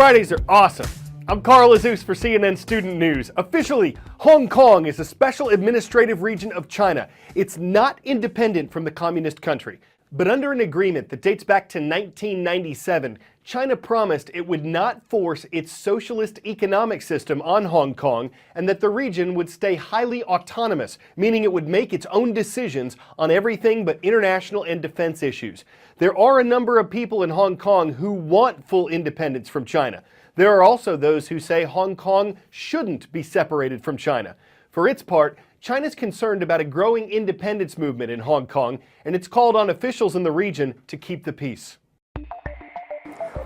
Fridays are awesome. I'm Carl Azus for CNN Student News. Officially, Hong Kong is a special administrative region of China. It's not independent from the communist country. But under an agreement that dates back to 1997, China promised it would not force its socialist economic system on Hong Kong and that the region would stay highly autonomous, meaning it would make its own decisions on everything but international and defense issues. There are a number of people in Hong Kong who want full independence from China. There are also those who say Hong Kong shouldn't be separated from China. For its part, China's concerned about a growing independence movement in Hong Kong, and it's called on officials in the region to keep the peace.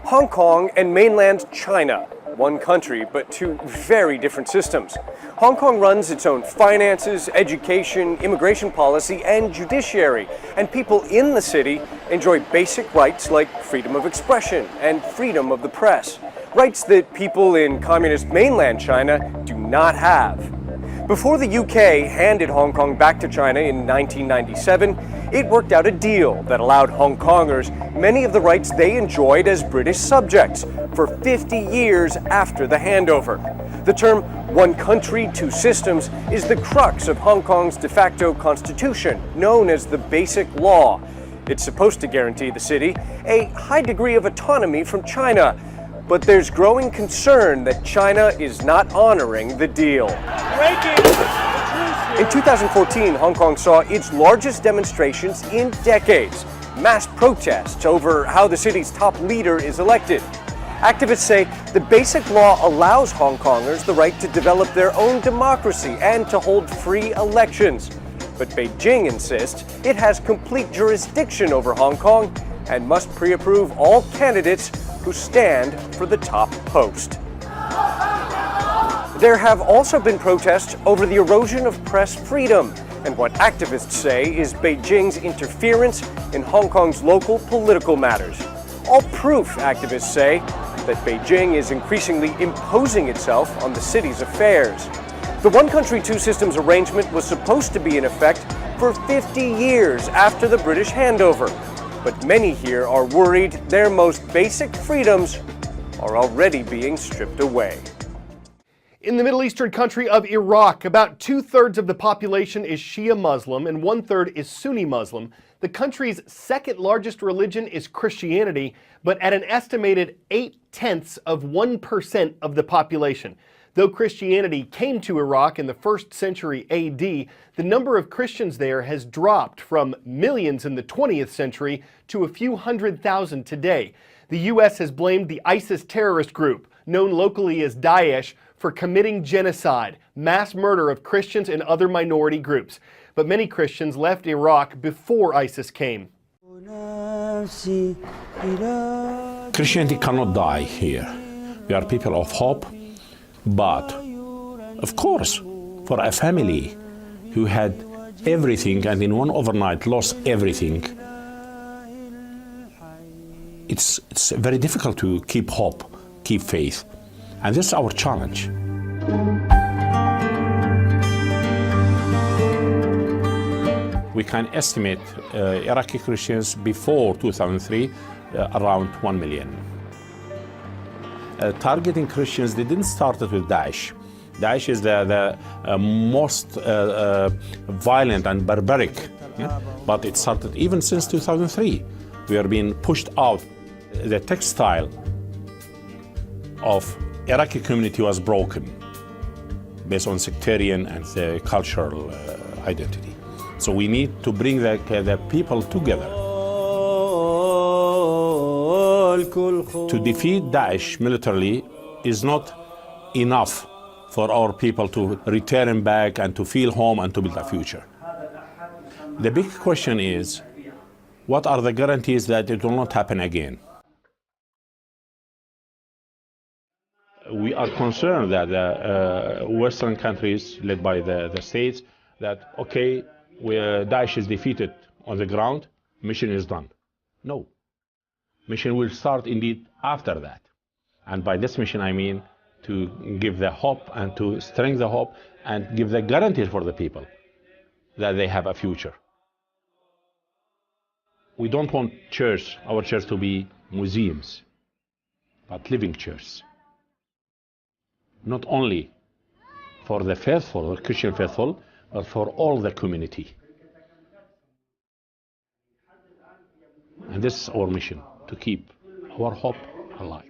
Hong Kong and mainland China, one country but two very different systems. Hong Kong runs its own finances, education, immigration policy, and judiciary, and people in the city enjoy basic rights like freedom of expression and freedom of the press, rights that people in communist mainland China do not have. Before the UK handed Hong Kong back to China in 1997, it worked out a deal that allowed Hong Kongers many of the rights they enjoyed as British subjects for 50 years after the handover. The term "one country, two systems" is the crux of Hong Kong's de facto constitution, known as the Basic Law. It's supposed to guarantee the city a high degree of autonomy from China, but there's growing concern that China is not honoring the deal. In 2014, Hong Kong saw its largest demonstrations in decades, mass protests over how the city's top leader is elected. Activists say the Basic Law allows Hong Kongers the right to develop their own democracy and to hold free elections. But Beijing insists it has complete jurisdiction over Hong Kong and must pre-approve all candidates who stand for the top post. There have also been protests over the erosion of press freedom and what activists say is Beijing's interference in Hong Kong's local political matters. All proof, activists say, that Beijing is increasingly imposing itself on the city's affairs. The one country, two systems arrangement was supposed to be in effect for 50 years after the British handover. But many here are worried their most basic freedoms are already being stripped away. In the Middle Eastern country of Iraq, about 2/3 of the population is Shia Muslim and 1/3 is Sunni Muslim. The country's second largest religion is Christianity, but at an estimated 0.8% of the population. Though Christianity came to Iraq in the 1st century AD, the number of Christians there has dropped from millions in the 20th century to a few 100,000 today. The U.S. has blamed the ISIS terrorist group, known locally as Daesh, for committing genocide, mass murder of Christians and other minority groups. But many Christians left Iraq before ISIS came. Christianity cannot die here. We are people of hope. But, of course, for a family who had everything and in one overnight lost everything, it's very difficult to keep hope, keep faith. And this is our challenge. We can estimate Iraqi Christians before 2003 around 1 million. Targeting Christians, they didn't start it with Daesh. Daesh is the most violent and barbaric, but it started even since 2003. We are being pushed out. The textile of Iraqi community was broken based on sectarian and cultural identity. So we need to bring the people together. To defeat Daesh militarily is not enough for our people to return back and to feel home and to build a future. The big question is, what are the guarantees that it will not happen again? We are concerned that the Western countries, led by the states, that, okay, Daesh is defeated on the ground, mission is done. No. Mission will start indeed after that. And by this mission, I mean to give the hope and to strengthen the hope and give the guarantees for the people that they have a future. We don't want our church to be museums. but living church. Not only for the faithful, the Christian faithful, but for all the community. And this is our mission, to keep our hope alive.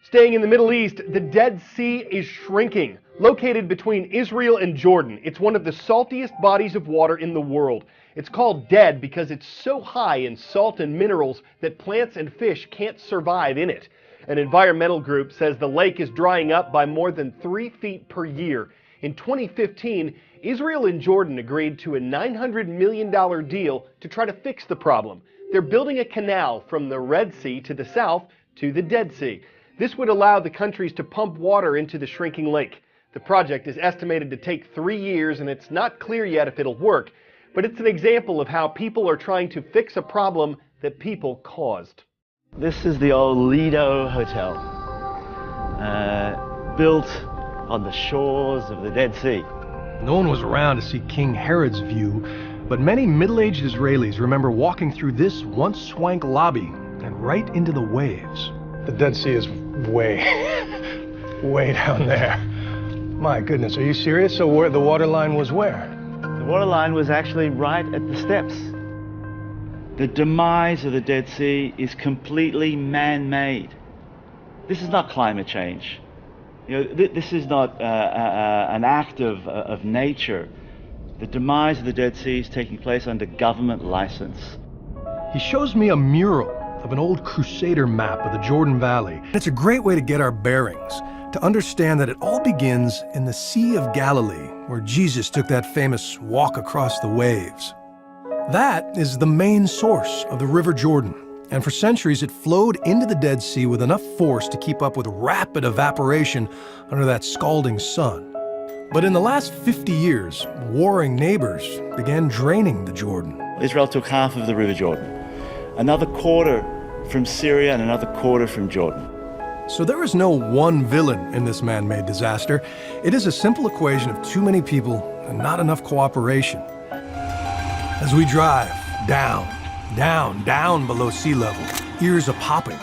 Staying in the Middle East, the Dead Sea is shrinking. Located between Israel and Jordan, it's one of the saltiest bodies of water in the world. It's called dead because it's so high in salt and minerals that plants and fish can't survive in it. An environmental group says the lake is drying up by more than 3 feet per year. In 2015, Israel and Jordan agreed to a $900 million deal to try to fix the problem. They're building a canal from the Red Sea to the south to the Dead Sea. This would allow the countries to pump water into the shrinking lake. The project is estimated to take 3 years, and it's not clear yet if it'll work, but it's an example of how people are trying to fix a problem that people caused. This is the old Lido Hotel, built on the shores of the Dead Sea. No one was around to see King Herod's view, but many middle-aged Israelis remember walking through this once swank lobby and right into the waves. The Dead Sea is way down there. My goodness, are you serious? So where the water line was where? The water line was actually right at the steps. The demise of the Dead Sea is completely man-made. This is not climate change. You know, this is not an act of nature. The demise of the Dead Sea is taking place under government license. He shows me a mural of an old Crusader map of the Jordan Valley. It's a great way to get our bearings, to understand that it all begins in the Sea of Galilee, where Jesus took that famous walk across the waves. That is the main source of the River Jordan, and for centuries it flowed into the Dead Sea with enough force to keep up with rapid evaporation under that scalding sun. But in the last 50 years, warring neighbors began draining the Jordan. Israel took half of the River Jordan, another quarter from Syria and another quarter from Jordan. So there is no one villain in this man-made disaster. It is a simple equation of too many people and not enough cooperation. As we drive down below sea level, ears are popping.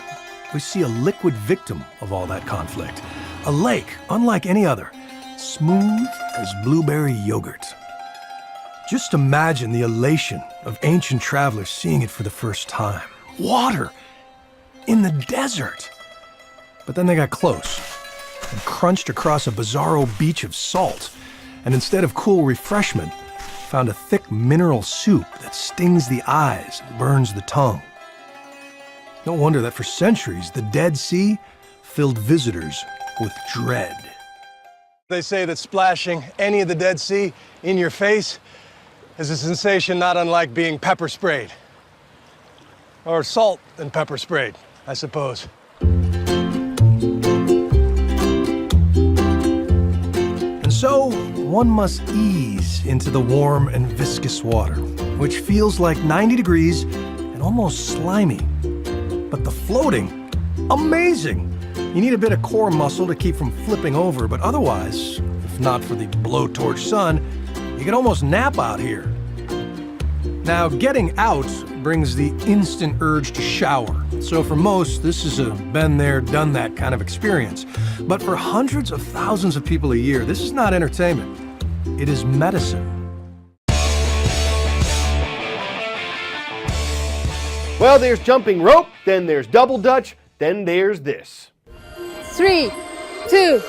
We see a liquid victim of all that conflict. A lake unlike any other, smooth as blueberry yogurt. Just imagine the elation of ancient travelers seeing it for the first time. Water in the desert. But then they got close and crunched across a bizarro beach of salt, and instead of cool refreshment, found a thick mineral soup that stings the eyes and burns the tongue. No wonder that for centuries, the Dead Sea filled visitors with dread. They say that splashing any of the Dead Sea in your face is a sensation not unlike being pepper sprayed. Or salt and pepper sprayed, I suppose. And so, one must ease into the warm and viscous water, which feels like 90 degrees and almost slimy. But the floating, amazing! You need a bit of core muscle to keep from flipping over, but otherwise, if not for the blowtorch sun, you can almost nap out here. Now, getting out brings the instant urge to shower. So for most, this is a been there, done that kind of experience. But for hundreds of thousands of people a year, this is not entertainment. It is medicine. Well, there's jumping rope, then there's double dutch, then there's this. 3, 2,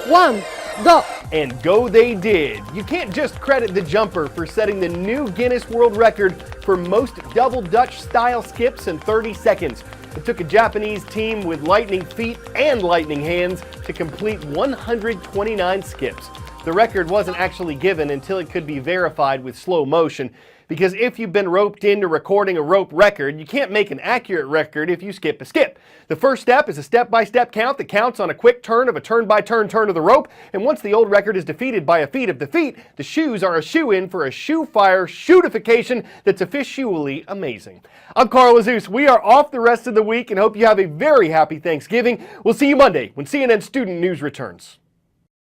1, go! And go they did. You can't just credit the jumper for setting the new Guinness World Record for most double Dutch style skips in 30 seconds. It took a Japanese team with lightning feet and lightning hands to complete 129 skips. The record wasn't actually given until it could be verified with slow motion, because if you've been roped into recording a rope record, you can't make an accurate record if you skip a skip. The first step is a step-by-step count that counts on a quick turn of a turn-by-turn turn of the rope, and once the old record is defeated by a feat of the feet, the shoes are a shoe-in for a shoe-fire shootification that's officially amazing. I'm Carl Azus. We are off the rest of the week and hope you have a very happy Thanksgiving. We'll see you Monday when CNN Student News returns.